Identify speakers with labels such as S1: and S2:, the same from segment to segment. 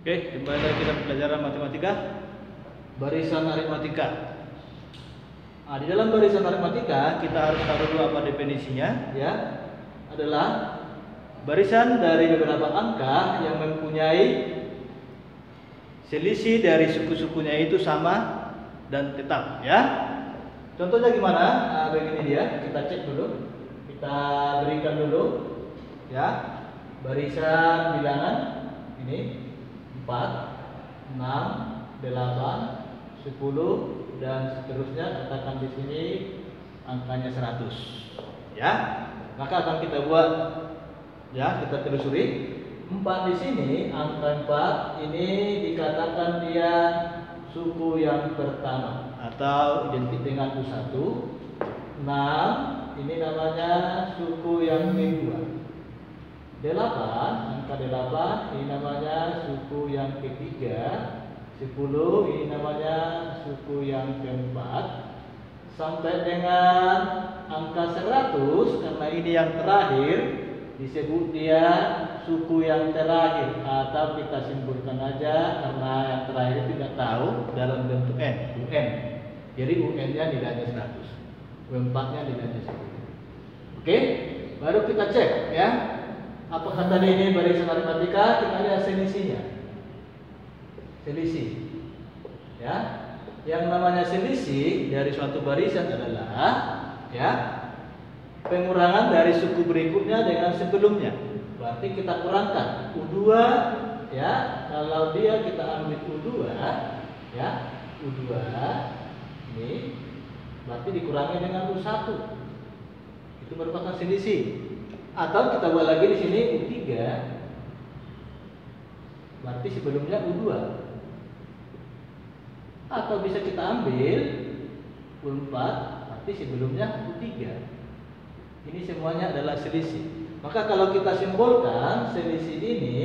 S1: Oke, kembali lagi kita pelajaran matematika, barisan aritmatika. Nah, di dalam barisan aritmatika kita harus tahu dulu apa definisinya, ya. Adalah barisan dari beberapa angka yang mempunyai selisih dari suku-sukunya itu sama dan tetap, ya. Contohnya gimana? Nah, begini dia. Kita cek dulu. Kita berikan dulu, ya. Barisan bilangan ini 4, 6, 8, 10 dan seterusnya. Katakan di sini angkanya 100, ya. Maka akan kita buat, ya, kita telusuri. 4 di sini, angka 4 ini dikatakan dia suku yang pertama atau identik dengan U1. 6 ini namanya suku yang kedua. 8, angka 8 ini namanya suku yang ketiga. 10 ini namanya suku yang keempat. Sampai dengan angka 100, karena ini yang terakhir, disebut dia suku yang terakhir, atau kita simpulkan aja karena yang terakhir tidak tahu dalam bentuk n, UN. Jadi UN-nya nilainya 100, U4-nya nilainya 10. Oke, baru kita cek, ya. Apakah tadi ini barisan aritmatika? Kita lihat selisihnya. Selisih, ya. Yang namanya selisih dari suatu barisan adalah, ya, pengurangan dari suku berikutnya dengan sebelumnya. Berarti kita kurangkan U2, ya. Kalau dia kita ambil U2, ya, U2 ini berarti dikurangi dengan U1. Itu merupakan selisih. Atau kita buat lagi di sini U3, berarti sebelumnya U2. Atau bisa kita ambil U4, berarti sebelumnya U3. Ini semuanya adalah selisih. Maka kalau kita simpulkan selisih ini,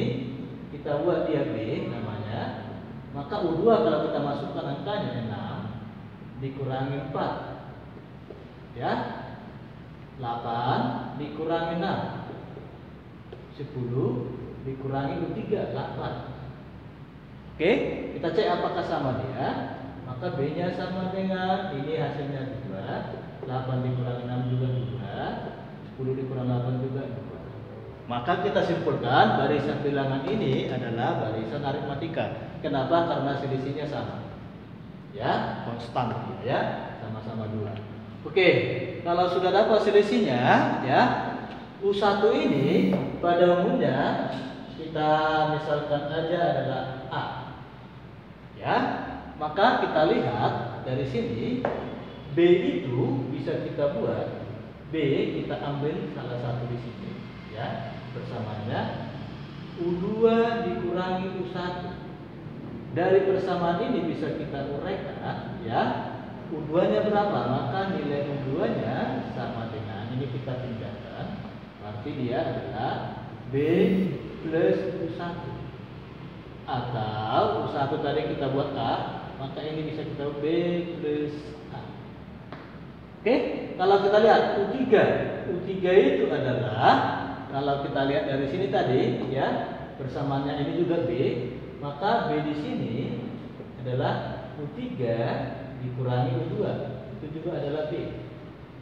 S1: kita buat dia B namanya. Maka U2 kalau kita masukkan angkanya 6 dikurangi 4, ya. 8 dikurangi 6, 10 dikurangi U3, 8. Oke, kita cek apakah sama dia. Maka B-nya sama dengan ini, hasilnya 2. 8 dikurangi 6 juga 2. 10 dikurangi 8 juga 2. Maka kita simpulkan barisan bilangan ini adalah barisan aritmatika. Kenapa? Karena selisihnya sama, ya, konstan, ya, sama-sama 2. Oke, kalau sudah dapat selisihnya, ya, U1 ini pada umumnya kita misalkan aja adalah A, ya. Maka kita lihat dari sini B itu bisa kita buat B, kita ambil salah satu di sini, ya, bersamanya U2 dikurangi U1. Dari persamaan ini bisa kita uraikan, ya. U2-nya berapa? Maka nilai U2-nya sama dengan ini, kita pindahkan. Berarti dia adalah B plus U1. Atau U1 tadi kita buat A, maka ini bisa kita B plus A. Oke, kalau kita lihat U3. U3 itu adalah, kalau kita lihat dari sini tadi, ya, persamaannya ini juga B, maka B di sini adalah U3 dikurangi U2, itu juga adalah B.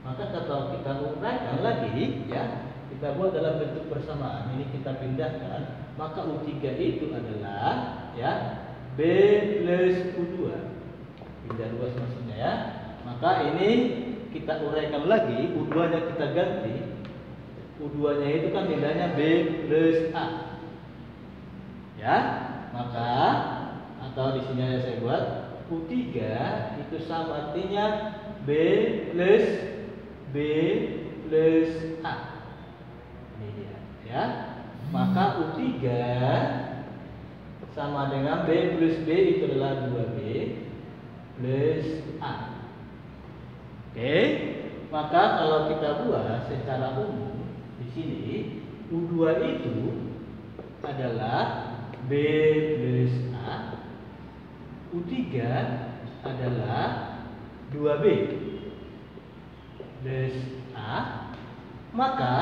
S1: Maka kalau kita uraikan lagi, ya, kita buat dalam bentuk persamaan, ini kita pindahkan, maka U3 itu adalah, ya, B plus U2. Pindah luas maksudnya, ya. Maka ini kita uraikan lagi, U2-nya kita ganti. U2-nya itu kan nilainya B plus A. Ya, maka atau di sini aja saya buat U3 itu sama artinya B plus A. Ini dia, ya. Maka U3 sama dengan B plus B itu adalah 2B plus A. Oke. Maka kalau kita buat secara umum di sini U2 itu adalah B plus A. U3 adalah 2B plus A. Maka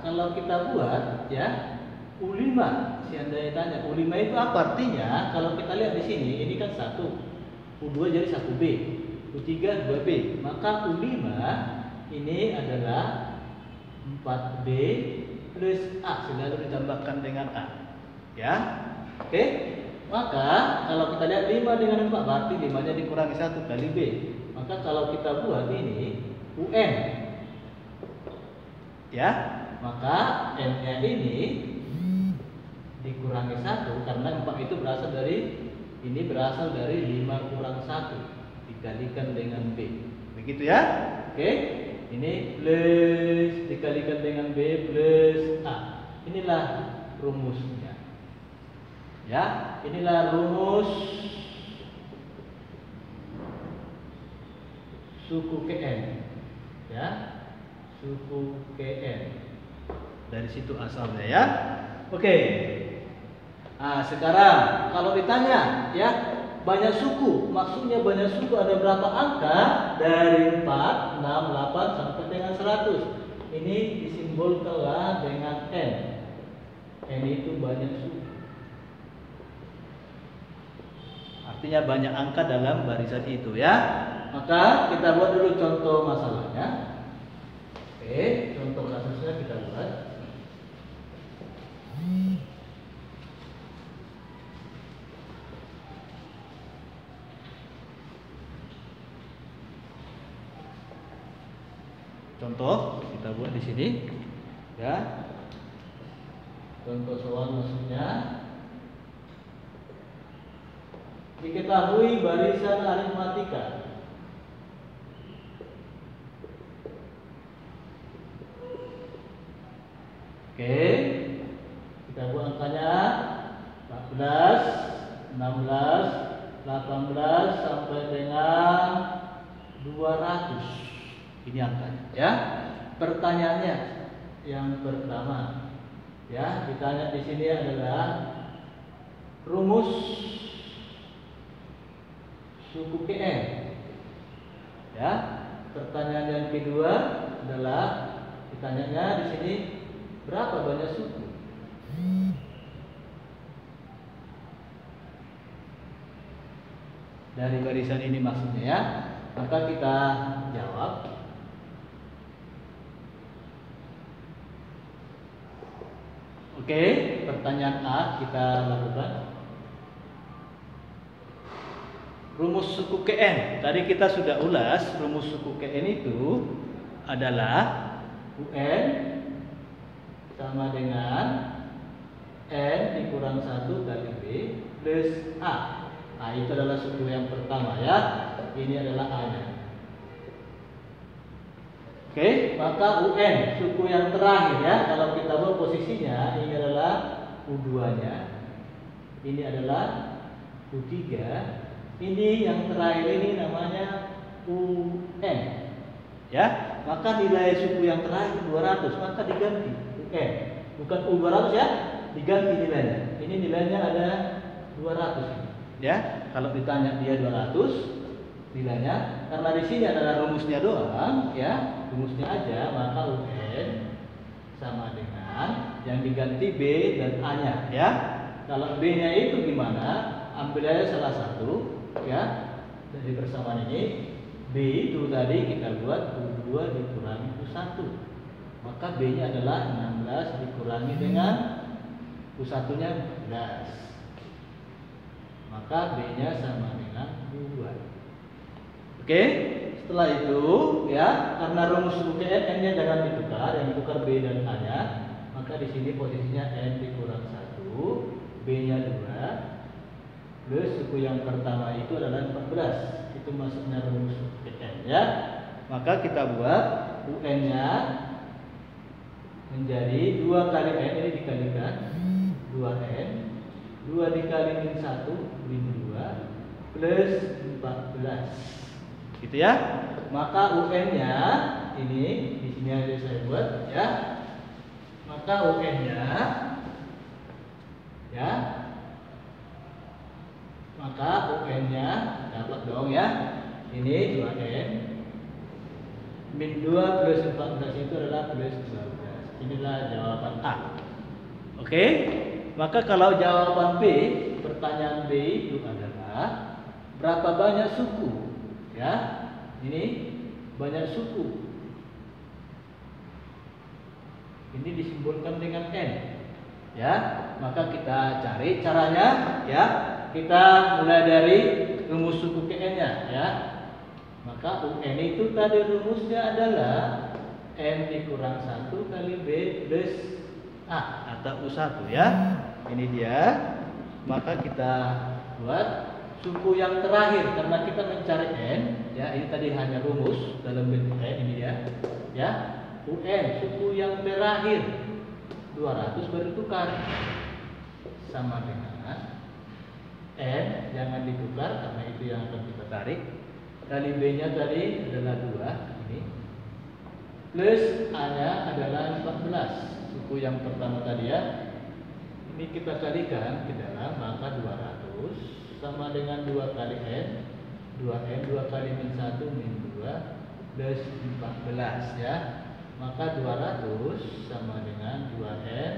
S1: kalau kita buat, ya, U5 masih ada yang tanya U5 itu apa artinya? Kalau kita lihat di sini, ini kan 1, U2 jadi 1B, U3 2B. Maka U5 ini adalah 4B plus A selalu ditambahkan dengan A. Ya. Oke. Maka kalau kita lihat 5 dengan 4 berarti 5-nya dikurangi 1 kali B. Maka kalau kita buat ini UN. Ya. Maka N-nya ini dikurangi 1 karena 4 itu berasal dari 5 kurang 1 dikalikan dengan B. Begitu ya? Oke. Ini plus dikalikan dengan B plus A. Inilah rumusnya. Ya, inilah rumus suku Kn. Ya, suku Kn. Dari situ asalnya ya. Oke. Nah, sekarang kalau ditanya ya, banyak suku, maksudnya banyak suku ada berapa angka? Dari 4, 6, 8 sampai dengan 100. Ini disimbolkanlah dengan N. N itu banyak suku. Artinya banyak angka dalam barisan itu ya. Maka kita buat dulu contoh masalahnya. Oke, contoh kasusnya kita buat. Contoh kita buat di sini, ya. Contoh soal maksudnya diketahui barisan aritmatika. Oke, kita buat angkanya 14, 16, 18 sampai dengan 200. Ini angkanya, ya. Pertanyaannya yang pertama, ya, ditanya di sini adalah rumus suku Kn. Ya, pertanyaan yang kedua adalah ditanyanya di sini berapa banyak suku. Dari barisan ini maksudnya ya. Maka kita jawab. Oke, pertanyaan A kita lakukan. Rumus suku Kn. Tadi kita sudah ulas, rumus suku Kn itu adalah UN sama dengan N dikurang 1 kali B plus A. Nah, itu adalah suku yang pertama ya. Ini adalah A-nya. Oke, maka UN suku yang terakhir ya. Kalau kita buat posisinya, ini adalah U2-nya. Ini adalah U3. Ini yang terakhir ini namanya UN. Ya, maka nilai suku yang terakhir 200, maka diganti UN. Bukan U200 ya, diganti nilainya. Ini nilainya ada 200. Ya, kalau ditanya dia 200 nilainya, karena di sini adalah rumusnya doang, ya, rumusnya aja, maka UN sama dengan yang diganti B dan A-nya, ya. Kalau B-nya itu gimana? Ambil aja salah satu, ya, dari persamaan ini. B itu tadi kita buat U2 dikurangi U1, maka B-nya adalah 16 dikurangi dengan U1-nya 11, maka B-nya sama dengan 2. Oke, setelah itu ya, karena rumus suku N-nya jangan ditukar, yang ditukar B dan A-nya, maka di sini posisinya N dikurang 1, B-nya 2, plus suku yang pertama itu adalah 14. Itu maksudnya rumus suku N ya. Maka kita buat UN-nya menjadi 2 kali N, ini dikalikan 2N, 2 dikalikan 1 min 2 plus 14. Gitu ya. Maka UN-nya ini di sini aja saya buat ya. Maka UN-nya ya. Maka UN-nya dapat dong ya. Ini 2N min 2 plus 14 itu adalah plus 12. Inilah jawaban A. Oke. Maka kalau jawaban B, pertanyaan B itu adalah berapa banyak suku? Ya, ini banyak suku. Ini disimbolkan dengan N. Ya, maka kita cari caranya. Ya, kita mulai dari rumus suku ke N-nya. Ya, maka UN itu tadi rumusnya adalah N dikurang 1 kali B plus A atau U1 ya. Ini dia. Maka kita buat suku yang terakhir karena kita mencari N. Ya, ini tadi hanya rumus dalam bentuk N ini dia. Ya, UN suku yang terakhir 200 baru tukar sama dengan N, jangan ditukar karena itu yang akan kita tarik. Kali B-nya tadi adalah 2 ini. Plus A-nya adalah 14. Suku yang pertama tadi ya. Ini kita kalikan ke dalam, maka 200 sama dengan 2 kali N. 2N 2 kali min 1 min 2 plus 14 ya. Maka 200 sama dengan 2N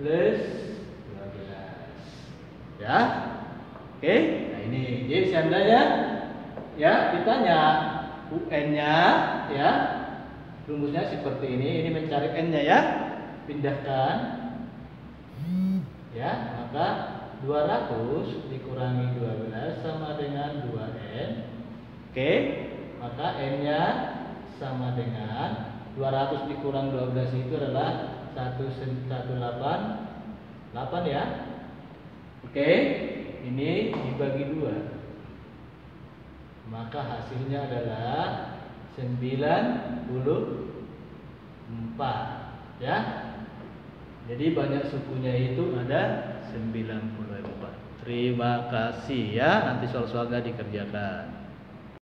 S1: plus 12 ya. Oke, nah ini jadi seandainya ya ditanya UN-nya ya, rumusnya seperti ini mencari N-nya ya, pindahkan ya, maka 200 dikurangi 12 sama dengan 2N. Oke, maka N-nya sama dengan 200 dikurang 12 itu adalah 188 ya. Oke, ini dibagi 2, maka hasilnya adalah 94 ya. Jadi banyak sukunya itu ada 94. Terima kasih ya, nanti soal-soalnya dikerjakan.